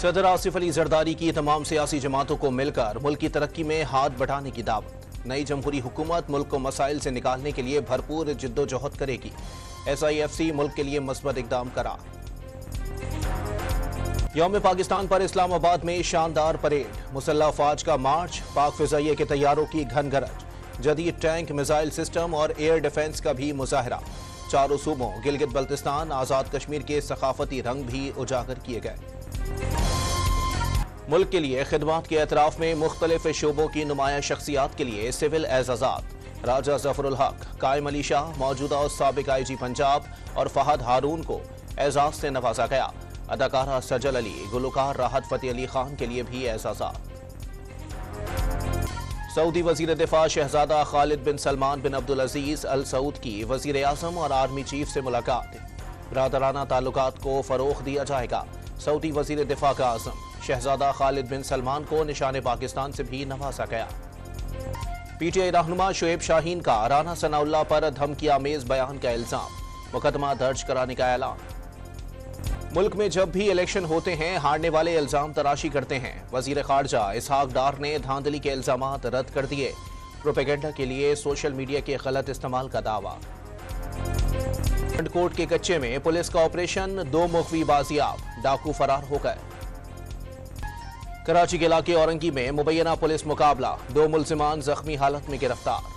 सदर आसिफ अली जरदारी की तमाम सियासी जमातों को मिलकर मुल्क की तरक्की में हाथ बढ़ाने की दावत। नई जमहूरी हुकूमत मुल्क को मसाइल से निकालने के लिए भरपूर जिद्दोजहद करेगी। SIFC मुल्क के लिए मस्बत इकदाम करा। यौम पाकिस्तान पर इस्लामाबाद में शानदार परेड, मुसल्लह अफवाज का मार्च, पाक फिजाइये के तैयारों की घन गरज, जदीद टैंक मिसाइल सिस्टम और एयर डिफेंस का भी मुजाहरा। चारों सूबों गिलगित बल्तिस्तान, आज़ाद कश्मीर के सकाफती रंग भी उजागर किए गए। मुल्क के लिए खिदमात के एतराफ में मुख्तलिफ शोबों की नुमाया शख्सियात के लिए सिविल एजाजात। राजा जफरुल हक, कायम अली शाह, मौजूदा और साबिक IG पंजाब और फहद हारून को एजाज से नवाजा गया। अदाकारा सजल अली, गुलकार राहत फ़तेह अली खान के लिए भी एजाजात। सऊदी वजीर दिफा शहजादा खालिद बिन सलमान बिन अब्दुल अजीज अल सऊद की वजीर आजम और आर्मी चीफ से मुलाकात। बरादराना ताल्लुकात को फरोग दिया जाएगा। सऊदी वजीर दिफा का आजम शहजादा खालिद बिन सलमान को निशान पाकिस्तान से भी नवाजा गया। PTI रहनुमा शुएब शाहीन का राना सनाउल्लाह पर धमकी आमेज बयान का इल्जाम, मुकदमा दर्ज कराने का ऐलान। मुल्क में जब भी इलेक्शन होते हैं हारने वाले इल्जाम तराशी करते हैं। वजीर खारजा इसहाक डार ने धांधली के इल्जामात रद्द कर दिए। प्रोपेगेंडा के लिए सोशल मीडिया के गलत इस्तेमाल का दावा। कोट के कच्चे में पुलिस का ऑपरेशन, 2 मुखवी बाजियाब, डाकू फरार हो गए। कराची के इलाके औरंगी में मुबैना पुलिस मुकाबला, 2 मुल्जिमान जख्मी हालत में गिरफ्तार।